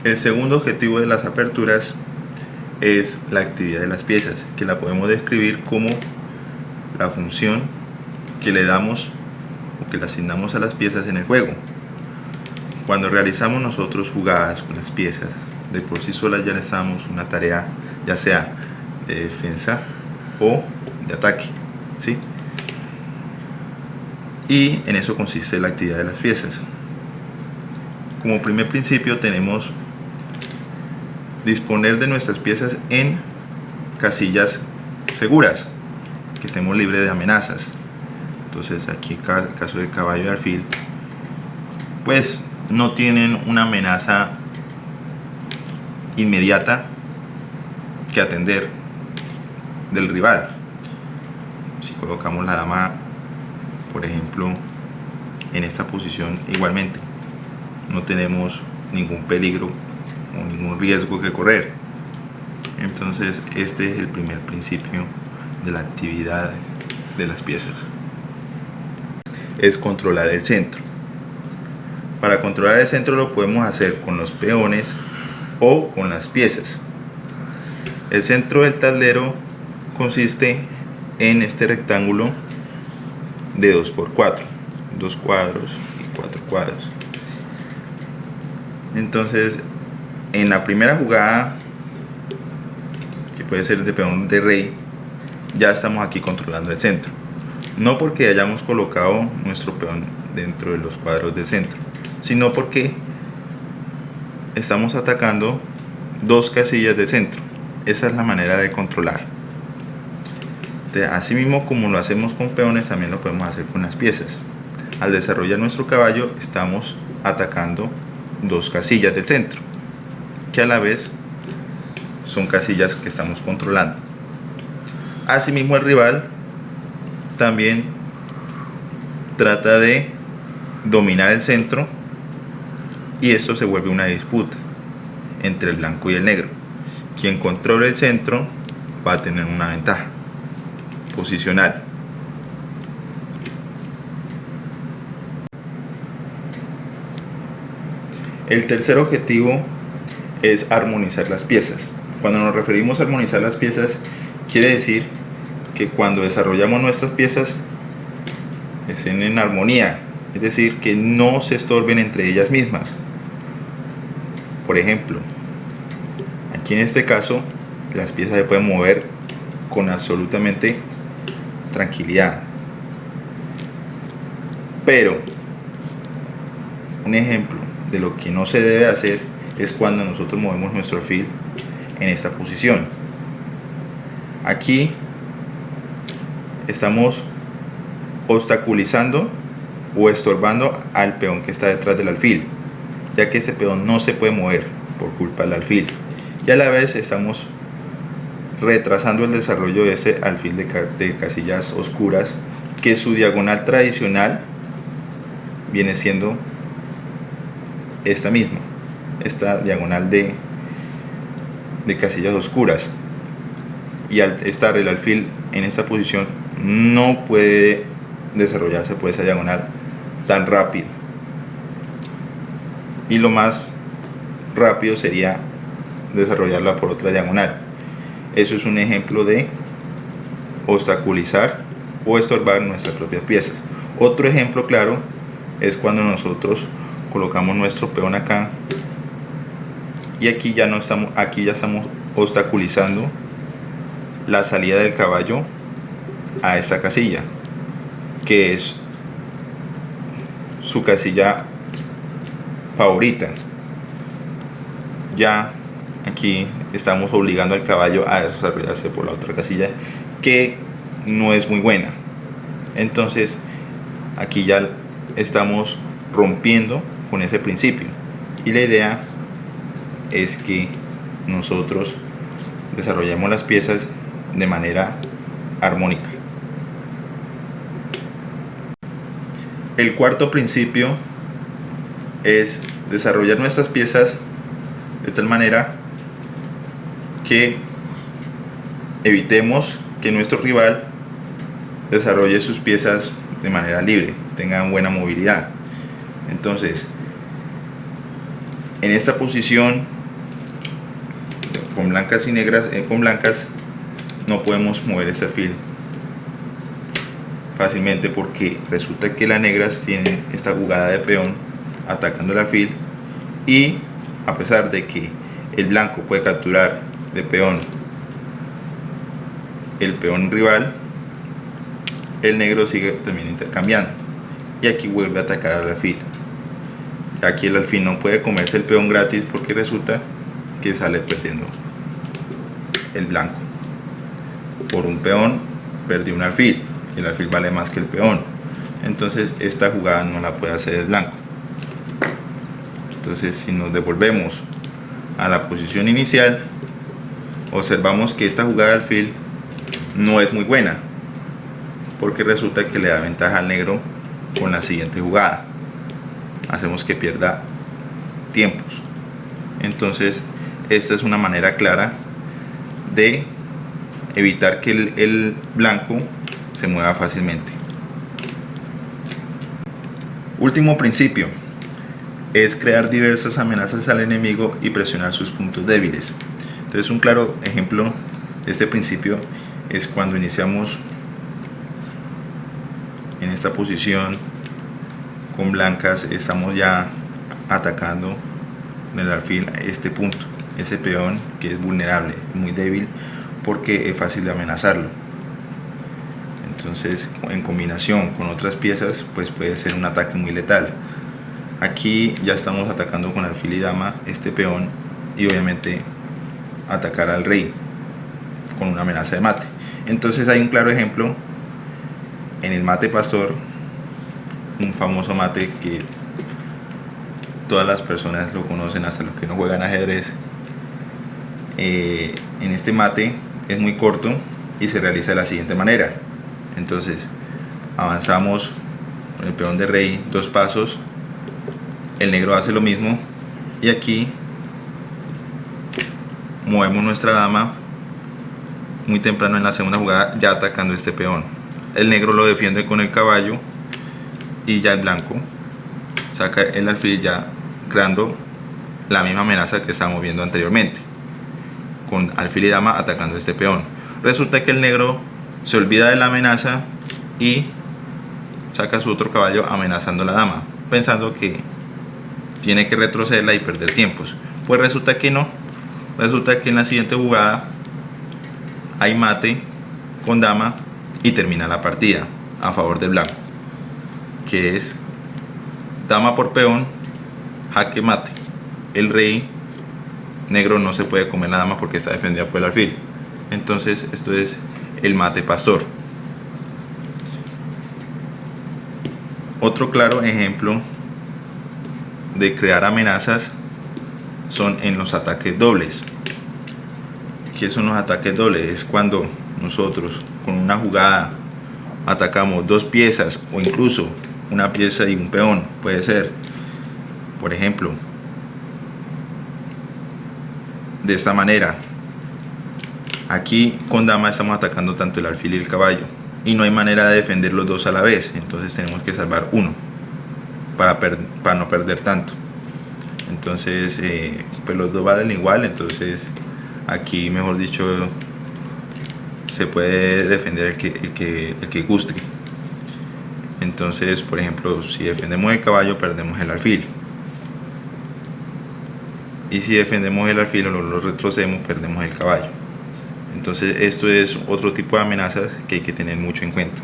El segundo objetivo de las aperturas es la actividad de las piezas, que la podemos describir como la función que le damos o que le asignamos a las piezas en el juego. Cuando realizamos nosotros jugadas con las piezas, de por sí solas ya les damos una tarea, ya sea de defensa o de ataque, ¿sí? Y en eso consiste la actividad de las piezas. Como primer principio tenemos disponer de nuestras piezas en casillas seguras, que estemos libres de amenazas. Entonces aquí en caso del caballo de alfil, pues no tienen una amenaza inmediata que atender del rival. Si colocamos la dama, por ejemplo, en esta posición, igualmente no tenemos ningún peligro o ningún riesgo que correr. Entonces este es el primer principio de la actividad de las piezas, es controlar el centro. Para controlar el centro lo podemos hacer con los peones o con las piezas. El centro del tablero consiste en este rectángulo de 2×4, 2 cuadros y 4 cuadros. Entonces, en la primera jugada, que puede ser de peón de rey, ya estamos aquí controlando el centro. No porque hayamos colocado nuestro peón dentro de los cuadros del centro, sino porque estamos atacando dos casillas de centro. Esa es la manera de controlar. Entonces, así mismo como lo hacemos con peones, también lo podemos hacer con las piezas. Al desarrollar nuestro caballo, estamos atacando dos casillas del centro, que a la vez son casillas que estamos controlando. Asimismo, el rival también trata de dominar el centro, y esto se vuelve una disputa entre el blanco y el negro. Quien controle el centro va a tener una ventaja posicional. El tercer objetivo es armonizar las piezas. Cuando nos referimos a armonizar las piezas, quiere decir que cuando desarrollamos nuestras piezas estén en armonía, es decir, que no se estorben entre ellas mismas. Por ejemplo, aquí en este caso las piezas se pueden mover con absolutamente tranquilidad, pero un ejemplo de lo que no se debe hacer es cuando nosotros movemos nuestro alfil en esta posición. Aquí estamos obstaculizando o estorbando al peón que está detrás del alfil, ya que este peón no se puede mover por culpa del alfil, y a la vez estamos retrasando el desarrollo de este alfil de casillas oscuras, que su diagonal tradicional viene siendo esta misma, esta diagonal de casillas oscuras, y al estar el alfil en esta posición no puede desarrollarse por esa diagonal tan rápido, y lo más rápido sería desarrollarla por otra diagonal. Eso es un ejemplo de obstaculizar o estorbar nuestras propias piezas. Otro ejemplo claro es cuando nosotros colocamos nuestro peón acá, y aquí ya estamos obstaculizando la salida del caballo a esta casilla, que es su casilla favorita. Ya aquí estamos obligando al caballo a desarrollarse por la otra casilla, que no es muy buena. Entonces aquí ya estamos rompiendo con ese principio, y la idea es que nosotros desarrollemos las piezas de manera armónica. El cuarto principio es desarrollar nuestras piezas de tal manera que evitemos que nuestro rival desarrolle sus piezas de manera libre, tengan buena movilidad. Entonces, en esta posición con blancas y negras, con blancas no podemos mover este alfil fácilmente, porque resulta que las negras tienen esta jugada de peón atacando el alfil, y a pesar de que el blanco puede capturar de peón el peón rival, el negro sigue también intercambiando, y aquí vuelve a atacar al alfil. Aquí el alfil no puede comerse el peón gratis, porque resulta que sale perdiendo el blanco. Por un peón perdió un alfil, y el alfil vale más que el peón. Entonces esta jugada no la puede hacer el blanco. Entonces, si nos devolvemos a la posición inicial, observamos que esta jugada de alfil no es muy buena, porque resulta que le da ventaja al negro con la siguiente jugada. Hacemos que pierda tiempos. Entonces esta es una manera clara de evitar que el blanco se mueva fácilmente. Último principio es crear diversas amenazas al enemigo y presionar sus puntos débiles. Entonces, un claro ejemplo de este principio es cuando iniciamos en esta posición con blancas, estamos ya atacando con el alfil este punto, ese peón que es vulnerable, muy débil, porque es fácil de amenazarlo. Entonces, en combinación con otras piezas, pues puede ser un ataque muy letal. Aquí ya estamos atacando con alfil y dama este peón, y obviamente atacar al rey con una amenaza de mate. Entonces hay un claro ejemplo en el mate pastor, un famoso mate que todas las personas lo conocen, hasta los que no juegan ajedrez. En este mate es muy corto y se realiza de la siguiente manera. Entonces avanzamos con el peón de rey 2 pasos, el negro hace lo mismo, y aquí movemos nuestra dama muy temprano en la segunda jugada, ya atacando este peón. El negro lo defiende con el caballo, y ya el blanco saca el alfil, ya creando la misma amenaza que estábamos viendo anteriormente, con alfil y dama atacando este peón. Resulta que el negro se olvida de la amenaza y saca su otro caballo amenazando a la dama, pensando que tiene que retrocederla y perder tiempos. Pues resulta que no, resulta que en la siguiente jugada hay mate con dama y termina la partida a favor del blanco, que es dama por peón, jaque mate. El rey negro no se puede comer la dama porque está defendida por el alfil. Entonces esto es el mate pastor. Otro claro ejemplo de crear amenazas son en los ataques dobles. ¿Qué son los ataques dobles? Es cuando nosotros con una jugada atacamos 2 piezas, o incluso una pieza y un peón. Puede ser, por ejemplo, de esta manera. Aquí con dama estamos atacando tanto el alfil y el caballo, y no hay manera de defender los 2 a la vez. Entonces tenemos que salvar uno para no perder tanto. Entonces pues los 2 valen igual. Entonces aquí, mejor dicho, se puede defender el que guste. Entonces, por ejemplo, si defendemos el caballo, perdemos el alfil, y si defendemos el alfil o lo retrocedemos, perdemos el caballo. Entonces esto es otro tipo de amenazas que hay que tener mucho en cuenta.